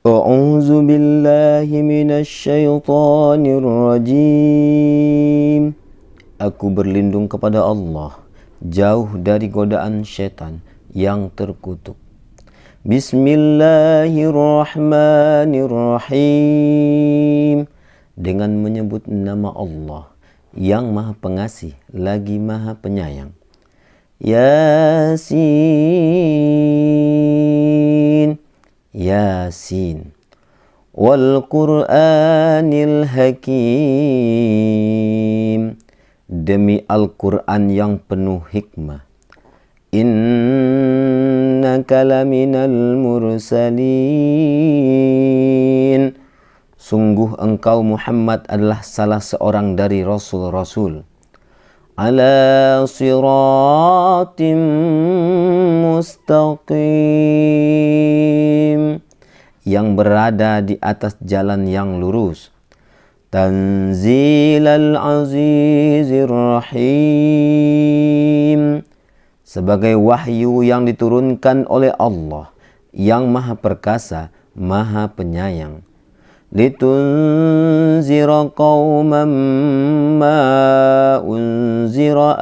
A'udzu billahi minasyaitonir rajim. Aku berlindung kepada Allah, jauh dari godaan syaitan yang terkutuk. Bismillahirrahmanirrahim. Dengan menyebut nama Allah yang Maha Pengasih lagi Maha Penyayang. Yasin, Yasin, wal Qur'anil Hakim. Demi Al-Quran yang penuh hikmah. Innaka laminal mursalin. Sungguh engkau Muhammad adalah salah seorang dari Rasul-Rasul. Ala siratim mustaqim. Yang berada di atas jalan yang lurus. Tanzilal azizir rahim. Sebagai wahyu yang diturunkan oleh Allah yang Maha Perkasa, Maha Penyayang. Litunzira qauman ma unzira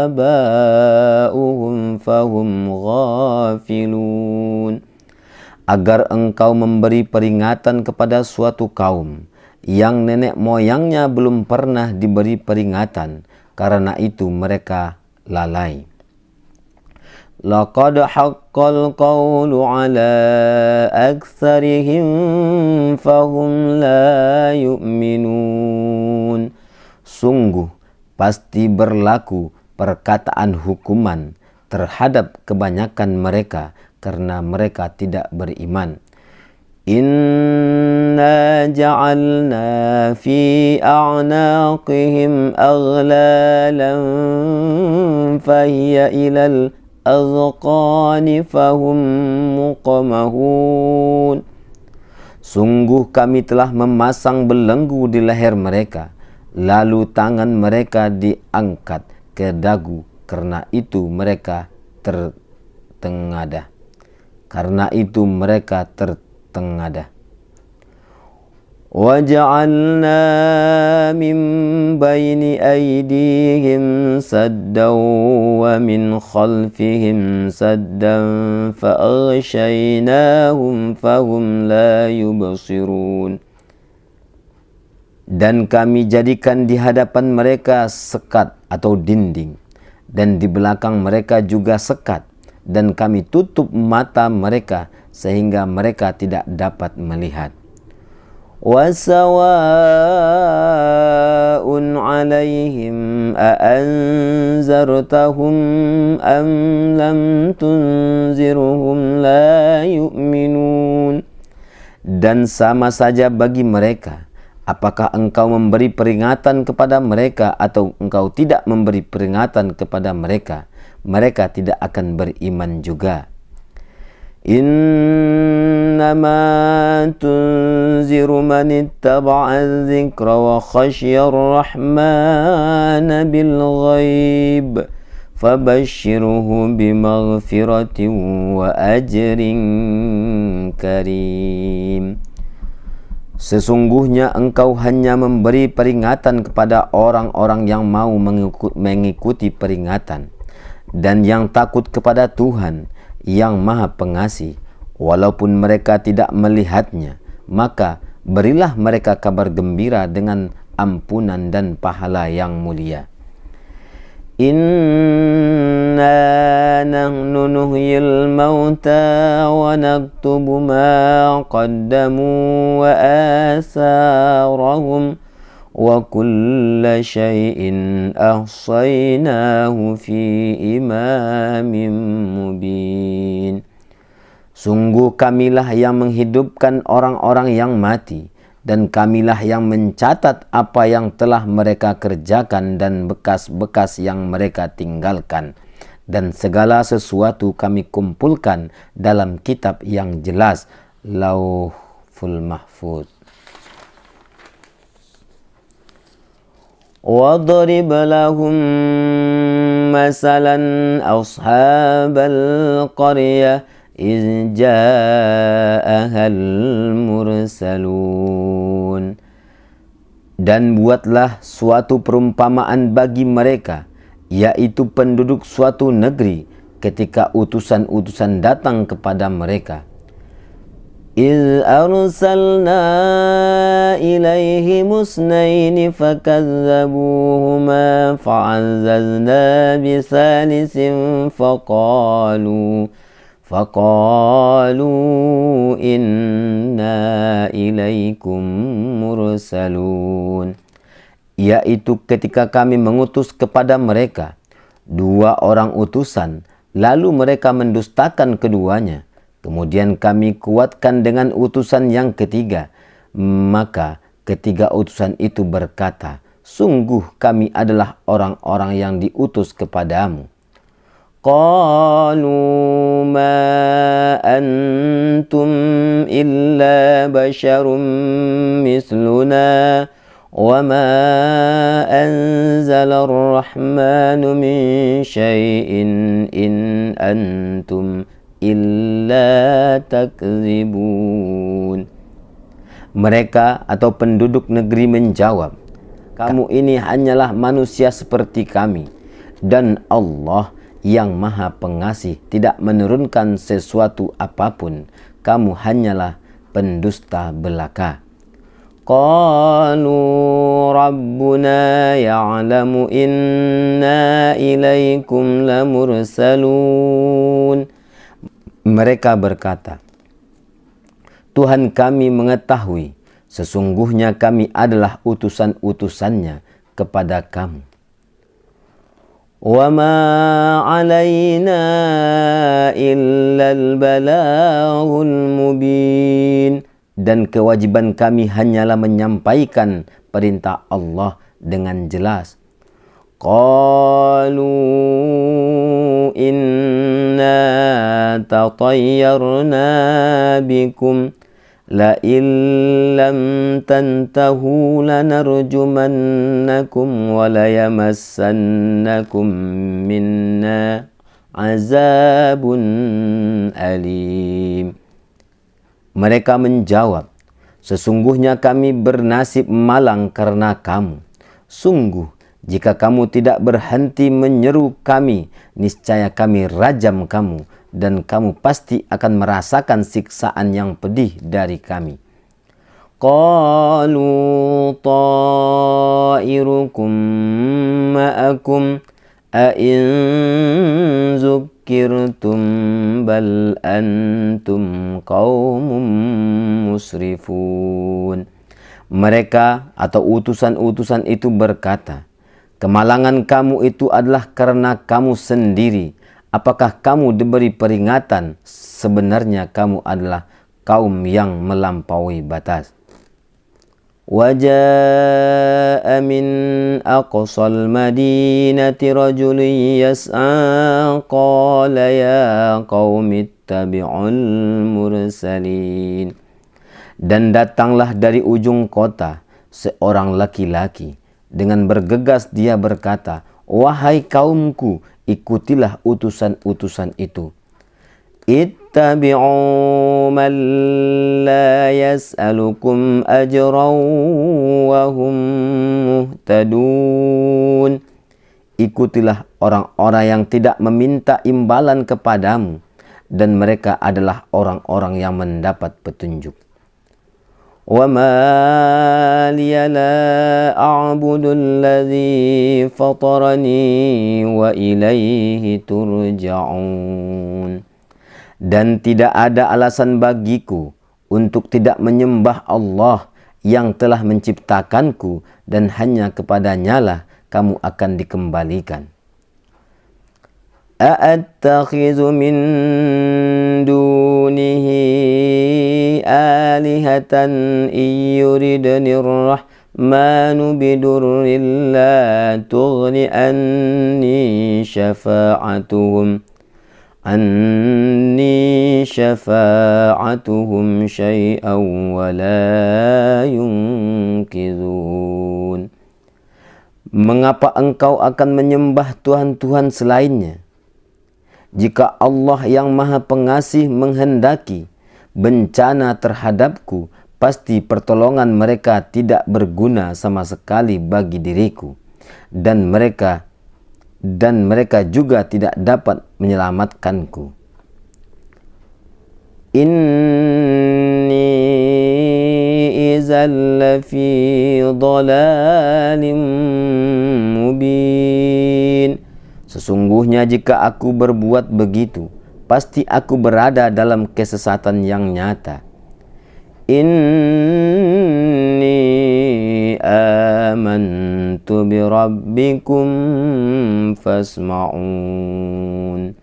aba'uhum fahum ghafilun. Agar engkau memberi peringatan kepada suatu kaum yang nenek moyangnya belum pernah diberi peringatan, karena itu mereka lalai. Laqad haqqal qawlu ala aktsarihim fahum la yu'minun. Sungguh pasti berlaku perkataan hukuman terhadap kebanyakan mereka karena mereka tidak beriman. Inna ja'alna fi a'naqihim aghlalan fahiya ilal azqani fahum muqamahun. Sungguh kami telah memasang belenggu di leher mereka, lalu tangan mereka diangkat ke dagu, karena itu mereka tertengadah. Karena itu mereka tertengadah. وَجَعَلْنَا مِنْ بَيْنِ أَيْدِيهِمْ سَدًّا وَمِنْ خَلْفِهِمْ سَدًّا فَأَغْشَيْنَاهُمْ فَهُمْ لَا يُبْصِرُونَ. Dan kami jadikan di hadapan mereka sekat atau dinding, dan di belakang mereka juga sekat, dan kami tutup mata mereka sehingga mereka tidak dapat melihat. وَسَوَاءٌ عَلَيْهِمْ أَأَنذَرْتَهُمْ أَمْ لَمْ تُنذِرْهُمْ لَا يُؤْمِنُونَ. Dan sama saja bagi mereka, apakah engkau memberi peringatan kepada mereka atau engkau tidak memberi peringatan kepada mereka, mereka tidak akan beriman juga. Innama tunziru man ittaba'a dzikra wa khashiya ar-rahmana bil ghaib fabashshirhu bimaghfiratin wa ajrin karim. Sesungguhnya engkau hanya memberi peringatan kepada orang-orang yang mau mengikuti peringatan dan yang takut kepada Tuhan yang Maha Pengasih, walaupun mereka tidak melihatnya, maka berilah mereka kabar gembira dengan ampunan dan pahala yang mulia. Inna nahnu nuhyil mauta wa naktubu ma qaddamu wa atharahum wa kulla syai'in ahsaynahu fi imamin mubin. Sungguh kamilah yang menghidupkan orang-orang yang mati, dan kamilah yang mencatat apa yang telah mereka kerjakan dan bekas-bekas yang mereka tinggalkan, dan segala sesuatu kami kumpulkan dalam kitab yang jelas, Lauhul Mahfuz. وَاضْرِبْ لَهُمْ مَثَلًا أَصْحَابَ الْقَرْيَةِ إِذْ جَاءَتْهَا ja'ahal mursalun. Dan buatlah suatu perumpamaan bagi mereka, yaitu penduduk suatu negeri, ketika utusan-utusan datang kepada mereka. إِذْ أَرْسَلْنَا إِلَيْهِمُ اثْنَيْنِ فَكَذَّبُوهُمَا فَعَزَّزْنَا بِثَالِثٍ فَقَالُوا إِنَّا إِلَيْكُمْ مُرْسَلُونَ. Yaitu ketika kami mengutus kepada mereka 2 orang utusan, lalu mereka mendustakan keduanya. Kemudian kami kuatkan dengan utusan yang ketiga. Maka ketiga utusan itu berkata, sungguh kami adalah orang-orang yang diutus kepadamu. Qalu ma antum illa basyarum misluna wa ma anzala ar-rahmanu min syai'in in antum illa takzibun. Mereka atau penduduk negeri menjawab, kamu ini hanyalah manusia seperti kami, dan Allah yang Maha Pengasih tidak menurunkan sesuatu apapun. Kamu hanyalah pendusta belaka. Qalu rabbuna ya'lamu inna ilaikum lamursalun. Mereka berkata, Tuhan kami mengetahui, sesungguhnya kami adalah utusan-utusannya kepada kamu. Wa ma 'alaina illal balaghul mubin. Dan kewajiban kami hanyalah menyampaikan perintah Allah dengan jelas. Qalu inna tatayyarna bikum la illam tantahu lanarjumannakum wa la yamassannakum minna azabun alim. Mereka menjawab, sesungguhnya kami bernasib malang karena kamu. Sungguh, jika kamu tidak berhenti menyeru kami, niscaya kami rajam kamu, dan kamu pasti akan merasakan siksaan yang pedih dari kami. Qalu ta'irukum ma'akum a'in zukkirtum bal antum qaumun musrifun. Mereka atau utusan-utusan itu berkata, kemalangan kamu itu adalah karena kamu sendiri. Apakah kamu diberi peringatan? Sebenarnya kamu adalah kaum yang melampaui batas. Waja'a min aqsal madinati rajulun yas'a qala ya qaumi ittabi'ul mursalin. Dan datanglah dari ujung kota seorang laki-laki. Dengan bergegas dia berkata, wahai kaumku, ikutilah utusan-utusan itu. Ittabi'u man la yas'alukum ajran wa hum muhtadun. Ikutilah orang-orang yang tidak meminta imbalan kepadamu, dan mereka adalah orang-orang yang mendapat petunjuk. وَمَا لِيَ لَا أَعْبُدُ الَّذِي فَطَرَنِي وَإِلَيْهِ تُرْجَعُونَ. Dan tidak ada alasan bagiku untuk tidak menyembah Allah yang telah menciptakanku, dan hanya kepadanya-lah kamu akan dikembalikan. أَأَتَّخِذُ مِن دُونِهِ آلِهَةً إِن يُرِدْنِي الرَّحْمَنُ بِضُرٍّ لَّا تُغْنِ عَنِّي شَفَاعَتُهُمْ شَيْئًا وَلَا يُنقِذُونَ. Mengapa engkau akan menyembah Tuhan-Tuhan selainnya? Jika Allah yang Maha Pengasih menghendaki, bencana terhadapku, pasti pertolongan mereka tidak berguna sama sekali bagi diriku, dan mereka juga tidak dapat menyelamatkanku. Inni izal lafi dhalalim mubin. Sesungguhnya jika aku berbuat begitu, pasti aku berada dalam kesesatan yang nyata. Inni amantu bi rabbikum fasma'un.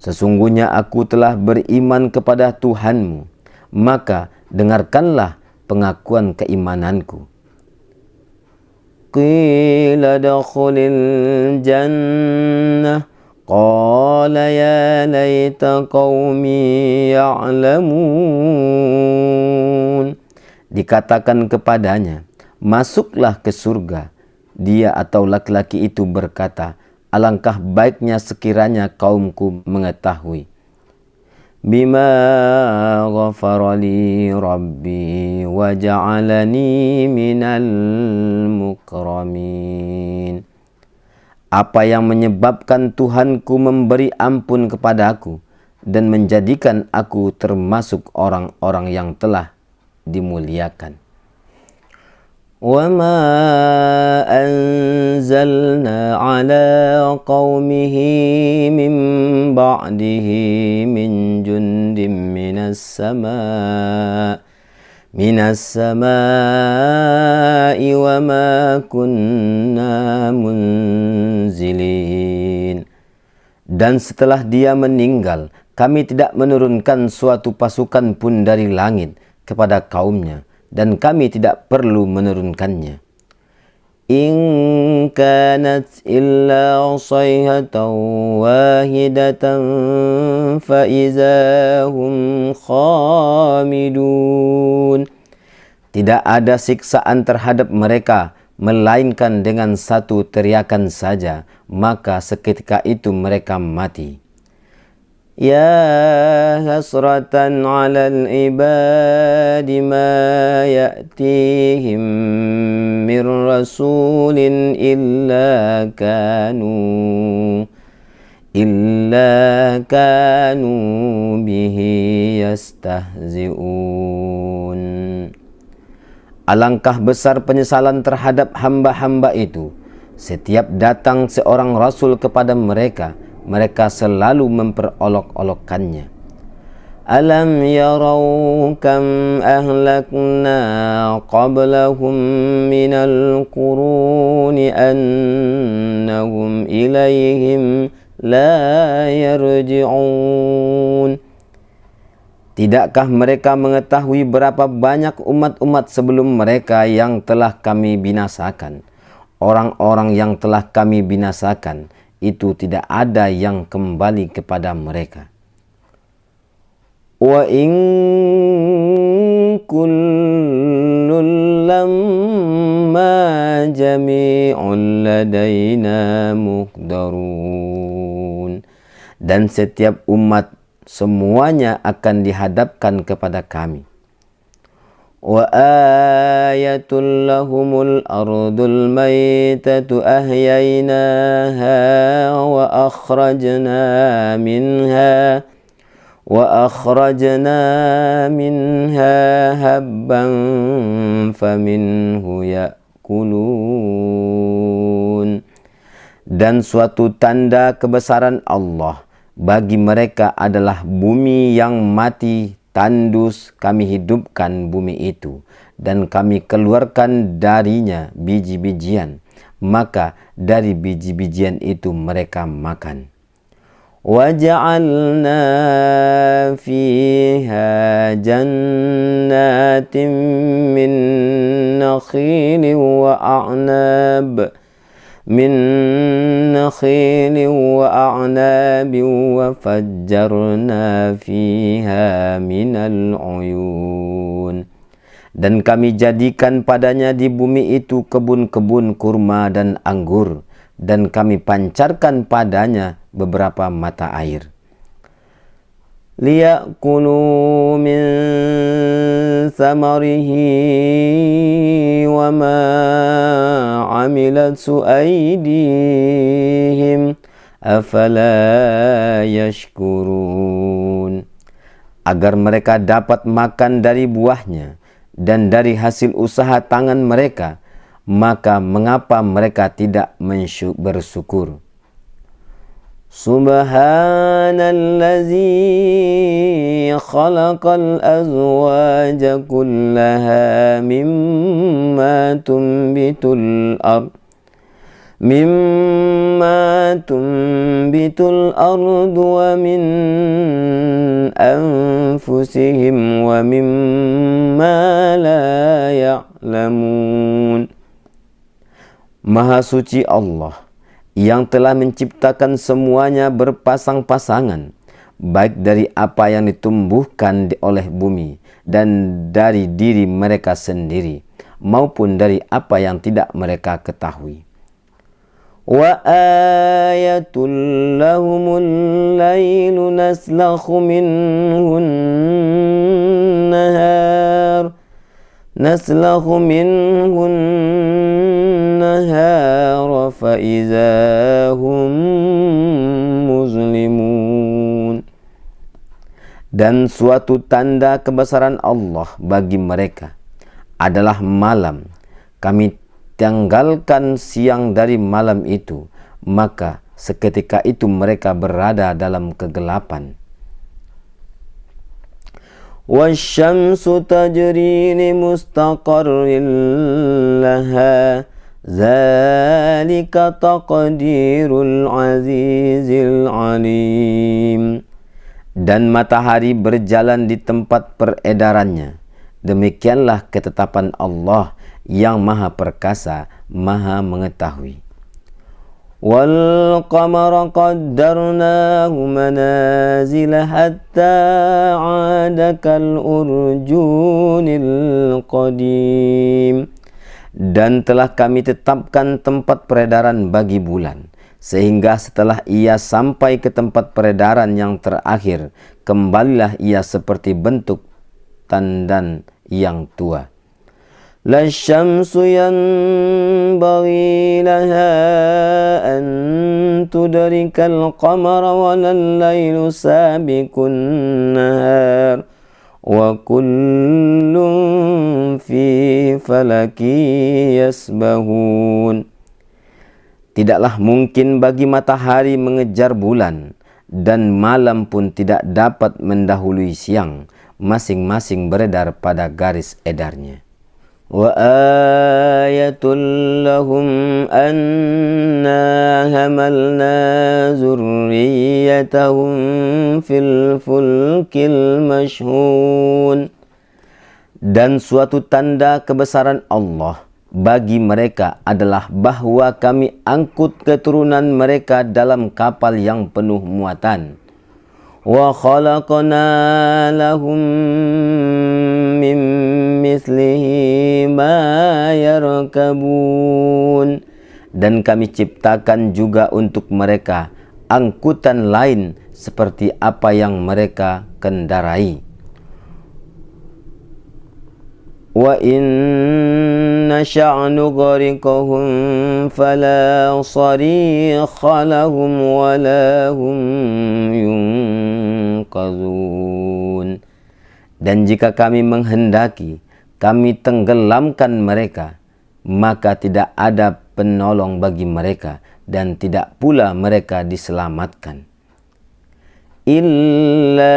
Sesungguhnya aku telah beriman kepada Tuhanmu, maka dengarkanlah pengakuan keimananku. Qila dakhulil jannah, qala ya laita qaumi ya'lamun. Dikatakan kepadanya, masuklah ke surga. Dia atau laki-laki itu berkata, alangkah baiknya sekiranya kaumku mengetahui. Bima ghafara li rabbi wa ja'alani minal mukramin. Apa yang menyebabkan Tuhanku memberi ampun kepadaku dan menjadikan aku termasuk orang-orang yang telah dimuliakan. Wa ma anzalna ala qaumihi min ba'dihi min jundin minas sama'i wa ma kunna munzilin. Dan setelah dia meninggal, kami tidak menurunkan suatu pasukan pun dari langit kepada kaumnya, dan kami tidak perlu menurunkannya. In kanat illa sayhatan wahidatan fa iza hum khamidun. Tidak ada siksaan terhadap mereka melainkan dengan satu teriakan saja, maka seketika itu mereka mati. Ya hasratan 'alal ibadi ma ya'tihim min rasulin illa kanu bihi yastahzi'un. Alangkah besar penyesalan terhadap hamba-hamba itu. Setiap datang seorang rasul kepada mereka, mereka selalu memperolok-olokkannya. Alam yarau kam ahlakna qablahum minal quruni annahum ilaihim la yarji'un. Tidakkah mereka mengetahui berapa banyak umat-umat sebelum mereka yang telah kami binasakan? Orang-orang yang telah kami binasakan itu tidak ada yang kembali kepada mereka. Wa in kullun lamma jami'un ladaina muhdarun. Dan setiap umat semuanya akan dihadapkan kepada kami. Wa ayatul lahumul ardul maytatu ahyaynaha wa akhrajna minha habban faminhu ya'kulun. Dan suatu tanda kebesaran Allah bagi mereka adalah bumi yang mati tandus, kami hidupkan bumi itu, dan kami keluarkan darinya biji-bijian, maka dari biji-bijian itu mereka makan. وَجَعَلْنَا فِيهَا جَنَّاتٍ مِّن نَخِيلٍ وَأَعْنَابٍ وَفَجَّرْنَا فِيهَا مِنَ الْعُيُونِ. Dan kami jadikan padanya di bumi itu kebun-kebun kurma dan anggur, dan kami pancarkan padanya beberapa mata air. Liya'kulu min thamarihi wa ma 'amilat aydihim afala yashkurun. Agar mereka dapat makan dari buahnya dan dari hasil usaha tangan mereka, maka mengapa mereka tidak bersyukur? Subhanallazi khalaqal azwaja kullaha mimma tunbitul ardu wa min anfusihim wa mimma la ya'lamun. Maha suci Allah yang telah menciptakan semuanya berpasang-pasangan, baik dari apa yang ditumbuhkan oleh bumi dan dari diri mereka sendiri, maupun dari apa yang tidak mereka ketahui. Wa ayatul lahumul lailu naslakhu minhun nahar fa iza hum muslimun. Dan suatu tanda kebesaran Allah bagi mereka adalah malam. Kami tanggalkan siang dari malam itu, maka seketika itu mereka berada dalam kegelapan. Wasyamsu tajri li mustaqarrin laha zalika taqdirul azizil alim. Dan matahari berjalan di tempat peredarannya. Demikianlah ketetapan Allah yang maha perkasa, maha mengetahui. Wal qamara qaddarnahu manazila hatta 'ada kal urjunil qadim. Dan telah kami tetapkan tempat peredaran bagi bulan, sehingga setelah ia sampai ke tempat peredaran yang terakhir, kembalilah ia seperti bentuk tandan yang tua. La syamsu yanbaghi laha an tudrikal qamara wa lal-lailu sabiqun nahar wa kullun fi falaki yasbahun. Tidaklah mungkin bagi matahari mengejar bulan, dan malam pun tidak dapat mendahului siang, masing-masing beredar pada garis edarnya. Wa ayatul lahum anna hamalna zurriyatahum fil fulkil mashhun. Dan suatu tanda kebesaran Allah bagi mereka adalah bahwa kami angkut keturunan mereka dalam kapal yang penuh muatan. Wa khalaqna lahum min mislihi ma yarkabun. Dan kami ciptakan juga untuk mereka angkutan lain seperti apa yang mereka kendarai. Wa inna sya'nu ghariqahum fala sarikha lahum wa lahum yunqazun. Dan jika kami menghendaki, kami tenggelamkan mereka, maka tidak ada penolong bagi mereka, dan tidak pula mereka diselamatkan. Illa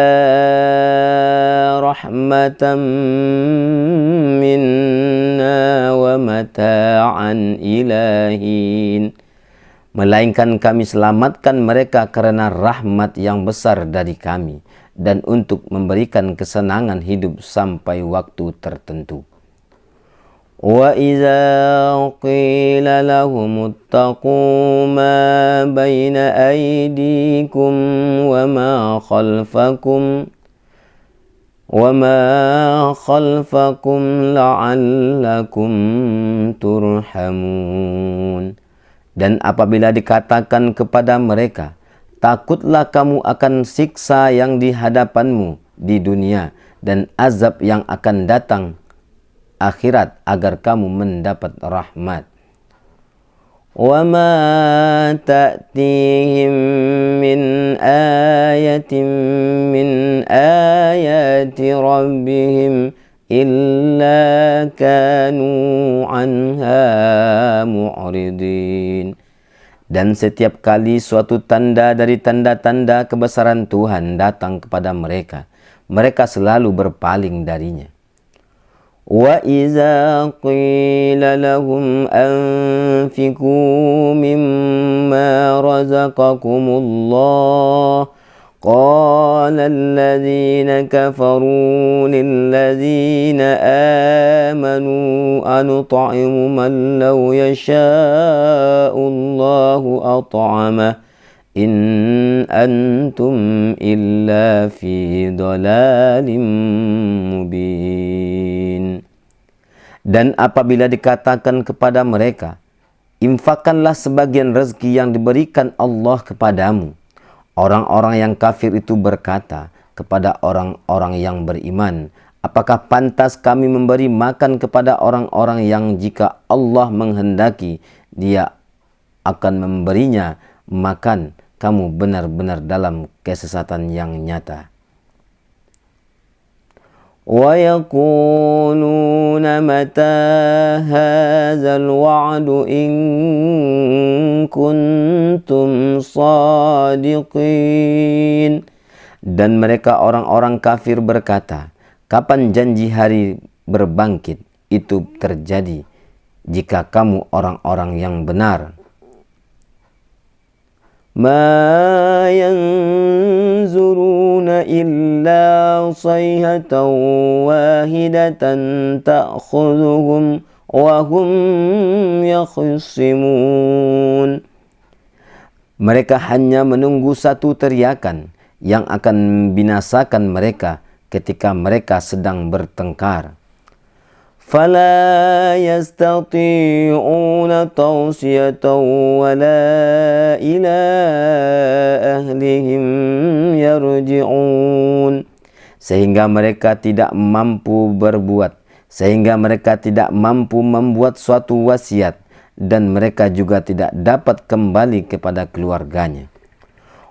rahmatan minna wa mata'an ilahin. Melainkan kami selamatkan mereka karena rahmat yang besar dari kami, dan untuk memberikan kesenangan hidup sampai waktu tertentu. Wa idza qila lahum ittaqu ma baina aydikum wa ma khalfakum la'allakum turhamun. Dan apabila dikatakan kepada mereka, takutlah kamu akan siksa yang di hadapanmu di dunia dan azab yang akan datang akhirat agar kamu mendapat rahmat. Wa ma ta'tihim min ayatin min ayati rabbihim illa kanu anha mu'ridin. Dan setiap kali suatu tanda dari tanda-tanda kebesaran Tuhan datang kepada mereka, mereka selalu berpaling darinya. Wa iza qila lahum anfiqu mimma razaqakumullah qala alladhina kafaru lilladhina amanu anut'imu man law yasha'u Allahu at'amah in antum illa fi dhalalim mubin. Dan apabila dikatakan kepada mereka, infakkanlah sebagian rezeki yang diberikan Allah kepadamu, orang-orang yang kafir itu berkata kepada orang-orang yang beriman, apakah pantas kami memberi makan kepada orang-orang yang jika Allah menghendaki Dia akan memberinya makan? Kamu benar-benar dalam kesesatan yang nyata. Wa yaquluna mata hadzal wa'du in kuntum shadiqin. Dan mereka orang-orang kafir berkata, kapan janji hari berbangkit itu terjadi jika kamu orang-orang yang benar? Ma yanzuruna illa sayhatan wahidatan ta'khudhuhum wa hum yakhsimun. Mereka hanya menunggu satu teriakan yang akan binasakan mereka ketika mereka sedang bertengkar. فَلَا يَسْتَطِيعُونَ تَوْصِيَةً وَلَا إِلَىٰ أَهْلِهِمْ يَرْجِعُونَ. Sehingga mereka tidak mampu berbuat, sehingga mereka tidak mampu membuat suatu wasiat, dan mereka juga tidak dapat kembali kepada keluarganya.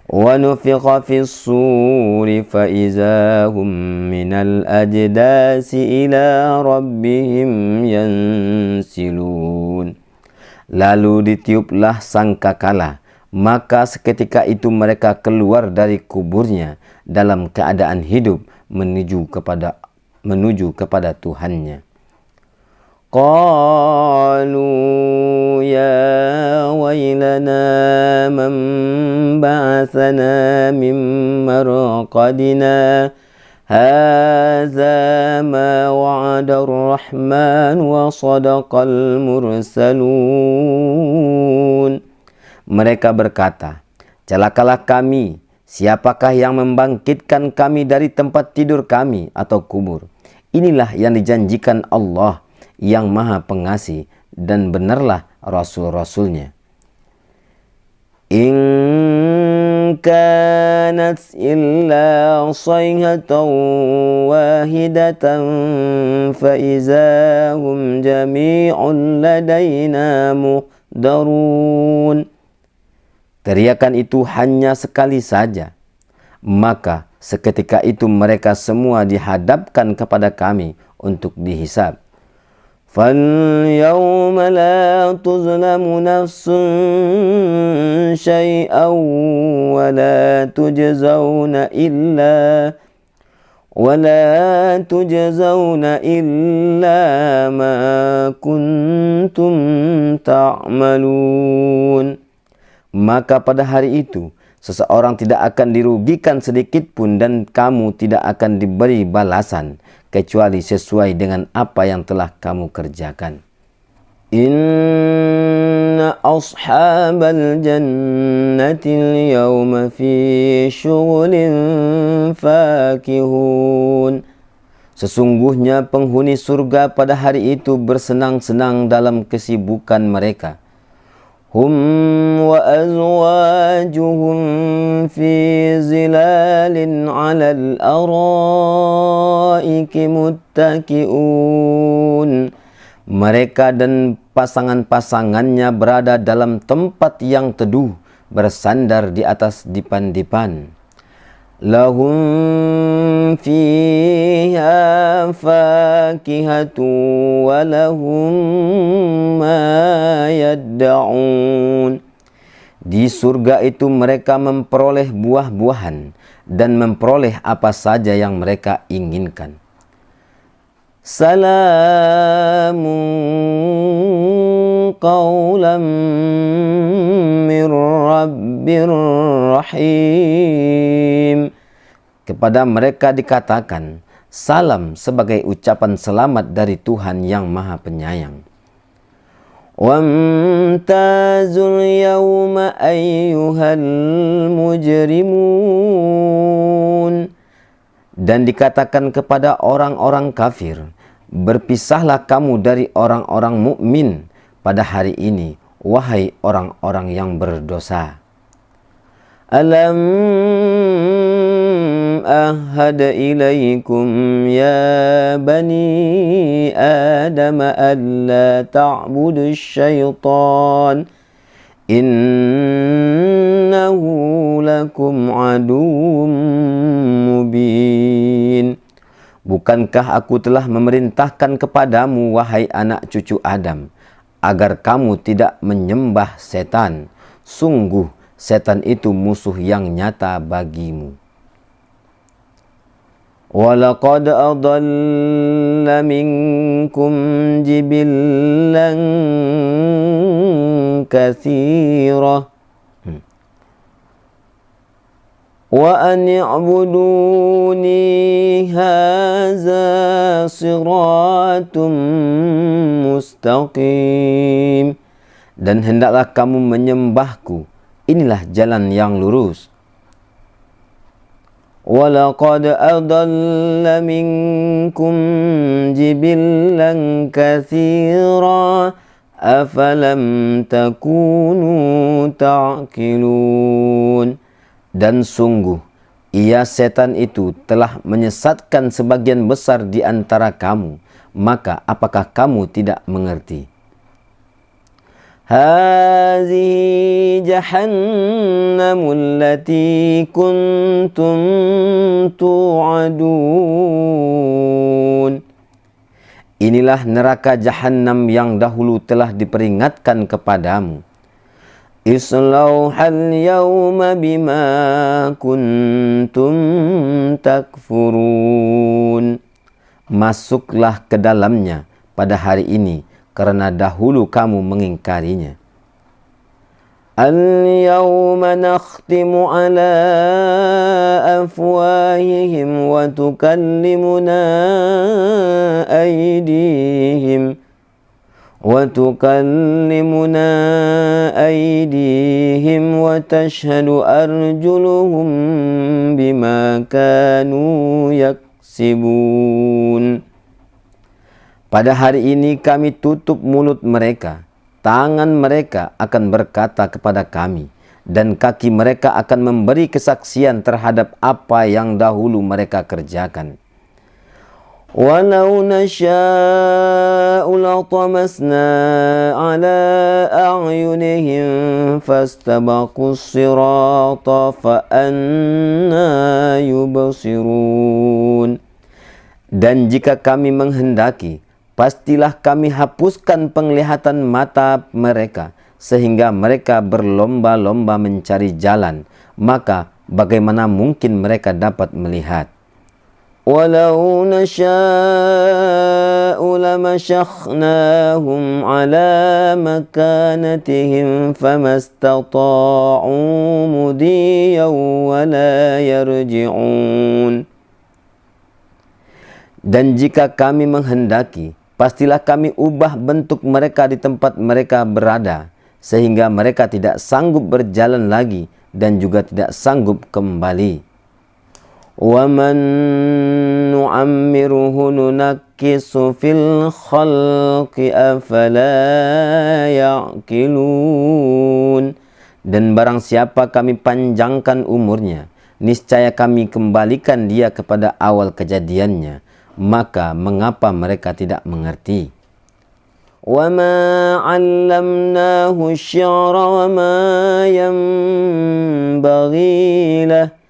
وَنُفِخَ فِي الصُّورِ فَإِذَا هُمْ مِنَ الْأَجْدَاثِ إِلَىٰ رَبِّهِمْ يَنْسِلُونَ. Lalu ditiuplah sangkakala, maka seketika itu mereka keluar dari kuburnya dalam keadaan hidup menuju kepada Tuhannya. قالوا يا ويلنا من بعثنا من مرقدنا هذا ما وعد الرحمن وصدق المرسلون. Mereka berkata, celakalah kami, siapakah yang membangkitkan kami dari tempat tidur kami atau kubur? Inilah yang dijanjikan Allah yang Maha Pengasih, dan benarlah Rasul-Rasulnya. In kanat illa sayhatan wahidatan fa iza hum jami'un ladaina muhdarun. Teriakan itu hanya sekali saja, maka seketika itu mereka semua dihadapkan kepada kami untuk dihisab. فَالْيَوْمَ لَا تُظْلَمُ نَفْسٌ شَيْئًا وَلَا تُجْزَوْنَ إِلَّا مَا كُنْتُمْ تَعْمَلُونَ. Maka pada hari itu seseorang tidak akan dirugikan sedikit pun, dan kamu tidak akan diberi balasan kecuali sesuai dengan apa yang telah kamu kerjakan. Inna ashabal jannati al-yawma fi syughulin fakihun. Sesungguhnya penghuni surga pada hari itu bersenang-senang dalam kesibukan mereka. hum wa azwajuhum fi zilalin 'alal araiki muttaqiun. Mereka dan pasangan-pasangannya berada dalam tempat yang teduh, bersandar di atas dipan-dipan. Lahum fiha fakihatu wa lahum ma yadda'un. Di surga itu mereka memperoleh buah-buahan dan memperoleh apa saja yang mereka inginkan. Salamun qawlan min rabbir rahim. Kepada mereka dikatakan salam sebagai ucapan selamat dari Tuhan yang Maha Penyayang. Wamtazul yawma ayyuhal mujrimun. Dan dikatakan kepada orang-orang kafir, berpisahlah kamu dari orang-orang mukmin pada hari ini, wahai orang-orang yang berdosa. Alam ahad ilaikum ya bani Adam alla ta'budu syaitan innahu lakum aduwwum mubin. Bukankah aku telah memerintahkan kepadamu, wahai anak cucu Adam, agar kamu tidak menyembah setan? Sungguh, setan itu musuh yang nyata bagimu. Walaqad adalla minkum jibillan katsira wa an i'buduni hadza siratum mustaqim. Dan hendaklah kamu menyembahku, inilah jalan yang lurus. Walaqad adalla minkum jibillan katsira afalam takunu ta'qilun. Dan sungguh, ia setan itu telah menyesatkan sebagian besar di antara kamu, maka apakah kamu tidak mengerti? Hazihi jahannamul lati kuntum tu'adun. Inilah neraka Jahannam yang dahulu telah diperingatkan kepadamu. Islauhal yawma bima kuntum takfurun. Masuklah ke dalamnya pada hari ini karena dahulu kamu mengingkarinya. Al-yawma nakhtimu ala afwahihim wa tukallimuna aydihim wa tashhadu arjuluhum bima kanu yaksibun. Pada hari ini kami tutup mulut mereka, tangan mereka akan berkata kepada kami, dan kaki mereka akan memberi kesaksian terhadap apa yang dahulu mereka kerjakan. Walau nasha'u latamasna ala a'yunihim fastabaqus sirata fa anna yubsirun. Dan jika kami menghendaki, pastilah kami hapuskan penglihatan mata mereka, sehingga mereka berlomba-lomba mencari jalan, maka bagaimana mungkin mereka dapat melihat? Walau nasha'u lamasyakhnaahum ala makanatihim famastata'u mudiyan wa la yarji'un. Dan jika kami menghendaki, pastilah kami ubah bentuk mereka di tempat mereka berada, sehingga mereka tidak sanggup berjalan lagi dan juga tidak sanggup kembali. وَمَنْ نُعَمِّرْهُ نُنَكِّسُ فِي الْخَلْقِ أَفَلَا يَعْقِلُونَ. Dan barang siapa kami panjangkan umurnya, niscaya kami kembalikan dia kepada awal kejadiannya, maka mengapa mereka tidak mengerti? وَمَا عَلَّمْنَاهُ الشِّعْرَ وَمَا يَنبَغِي لَهُ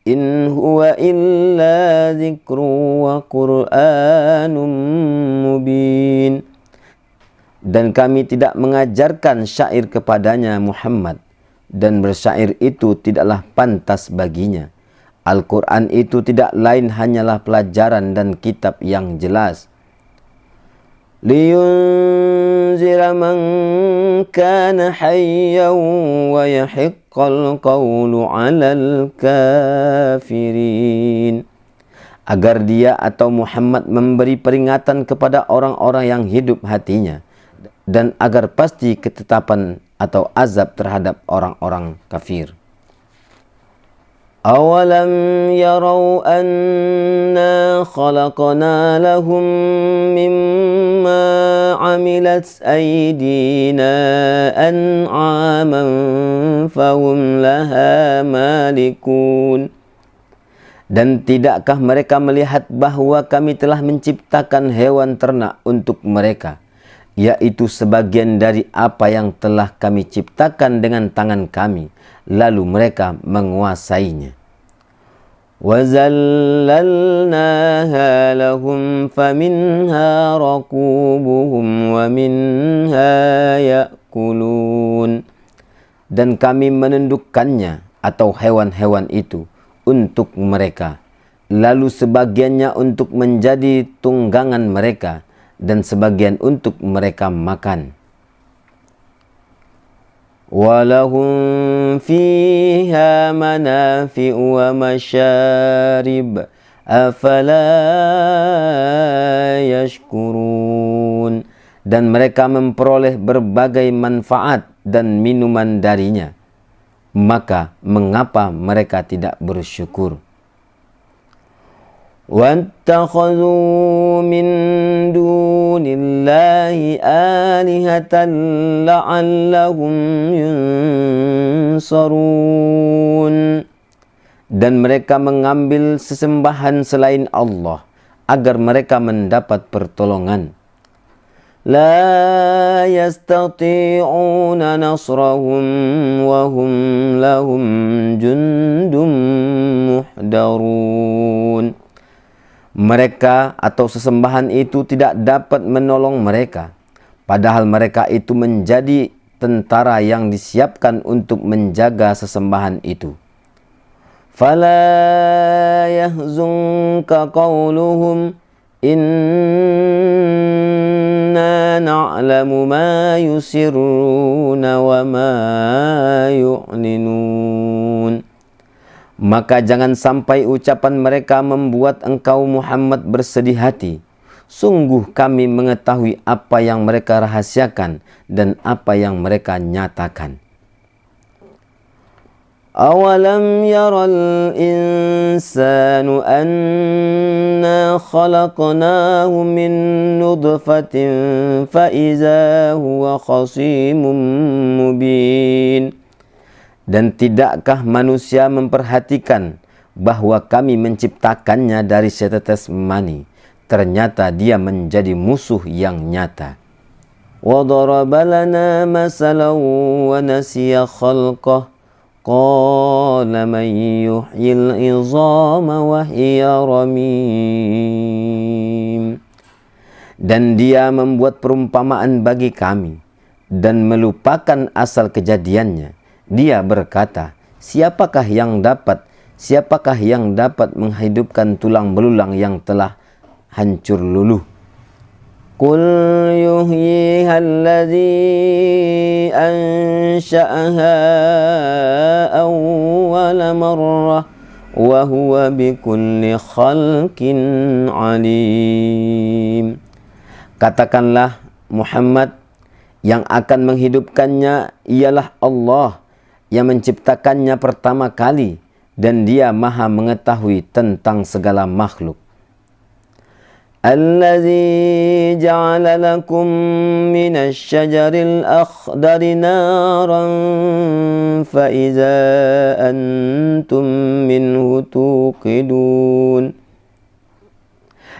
إِنْ هُوَ إِلَّا ذِكْرٌ وَقُرْآنٌ مُبِينٌ. Dan kami tidak mengajarkan syair kepadanya Muhammad, dan bersyair itu tidaklah pantas baginya. Al-Quran itu tidak lain hanyalah pelajaran dan kitab yang jelas. لِيُنْزِرَ مَنْ كَانَ حَيًّا وَيَحِقَّ الْقَوْلُ عَلَى الْكَافِرِينَ. Agar dia atau Muhammad memberi peringatan kepada orang-orang yang hidup hatinya, dan agar pasti ketetapan atau azab terhadap orang-orang kafir. أَوَلَمْ يَرَوْا أَنَّا خَلَقْنَا لَهُم مِّمَّا عَمِلَتْ أَيْدِينَا أَنْعَامًا فَهُمْ لَهَا مَالِكُونَ. Dan tidakkah mereka melihat bahwa kami telah menciptakan hewan ternak untuk mereka, yaitu sebagian dari apa yang telah kami ciptakan dengan tangan kami, lalu mereka menguasainya. وَزَلَّلْنَاهَا لَهُمْ فَمِنْهَا رَكُوبُهُمْ وَمِنْهَا يَأْكُلُونَ. Dan kami menundukkannya atau hewan-hewan itu untuk mereka, lalu sebagiannya untuk menjadi tunggangan mereka, dan sebagian untuk mereka makan. وَلَهُمْ فِيهَا مَنَافِعُ وَمَشَارِبُ أَفَلَا يَشْكُرُونَ. Dan mereka memperoleh berbagai manfaat dan minuman darinya, maka mengapa mereka tidak bersyukur? وَاتَّخَذُوا مِن دُونِ اللَّهِ آلِهَةً لَعَلَّهُمْ يُنصَرُونَ. Dan mereka mengambil sesembahan selain Allah agar mereka mendapat pertolongan. لَا يَسْتَطِيعُونَ نَصْرَهُمْ وَهُمْ لَهُمْ جُنْدٌ مُحْضَرُونَ. Mereka atau sesembahan itu tidak dapat menolong mereka, padahal mereka itu menjadi tentara yang disiapkan untuk menjaga sesembahan itu. فَلَا يَحْزُنْكَ قَوْلُهُمْ إِنَّا نَعْلَمُ مَا يُسِرُّونَ وَمَا يُعْلِنُونَ. Maka jangan sampai ucapan mereka membuat engkau Muhammad bersedih hati. Sungguh kami mengetahui apa yang mereka rahasiakan dan apa yang mereka nyatakan. أَوَلَمْ يَرَ الْإِنسَانُ أَنَّا خَلَقْنَاهُ مِنْ نُطْفَةٍ فَإِذَا هُوَ خَصِيمٌ مُبِينٌ. Dan tidakkah manusia memperhatikan bahwa kami menciptakannya dari setetes mani, ternyata dia menjadi musuh yang nyata. وَضَرَبَ لَنَا مَثَلًا وَنَسِيَ خَلْقَهُ قَالَ مَنْ يُحْيِي الْعِظَامَ وَهِيَ رَمِيمٌ. Dan dia membuat perumpamaan bagi kami dan melupakan asal kejadiannya. Dia berkata, siapakah yang dapat menghidupkan tulang belulang yang telah hancur luluh? Qul yuhyiha alladhi ansha'aha awwala marrah wa huwa bikulli khalqin alim. Katakanlah Muhammad, yang akan menghidupkannya ialah Allah yang menciptakannya pertama kali, dan Dia Maha mengetahui tentang segala makhluk. Allazi ja'ala lakum minasy syajaril akhdari naran fa iza antum minhu tuqidun.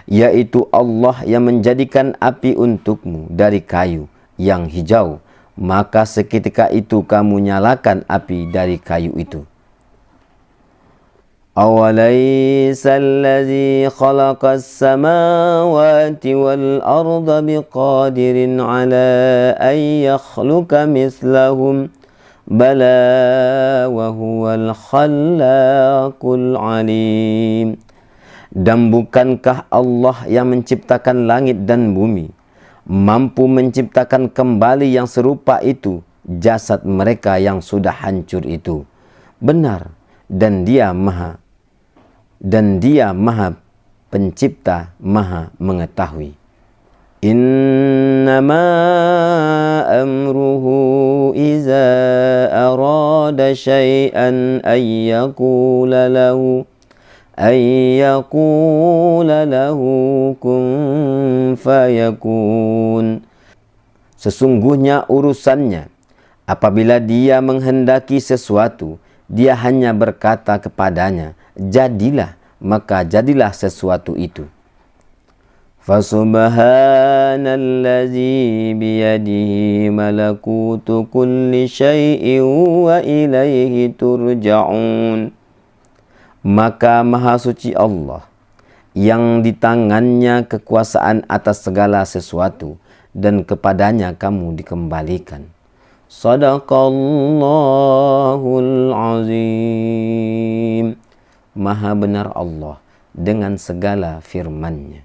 Yaitu Allah yang menjadikan api untukmu dari kayu yang hijau, maka seketika itu kamu nyalakan api dari kayu itu. Awalaysa allazi khalaqas samawati wal arda biqadirin ala an yakhluqa mislahum bala wa huwal khallaqul alim. Dan bukankah Allah yang menciptakan langit dan bumi mampu menciptakan kembali yang serupa itu jasad mereka yang sudah hancur itu? Benar, dan Dia Maha Pencipta, Maha mengetahui. Innama amruhu iza arada syai'an ayyakula lahu kun fayakun. Sesungguhnya urusannya, apabila Dia menghendaki sesuatu, Dia hanya berkata kepadanya, jadilah, maka jadilah sesuatu itu. Fasubhanallazi biyadihi malakutu kulli syai'in wa ilaihi turja'un. Maka Maha Suci Allah, yang di tangannya kekuasaan atas segala sesuatu, dan kepadanya kamu dikembalikan. Sadaqallahul azim. Maha benar Allah dengan segala firman-Nya.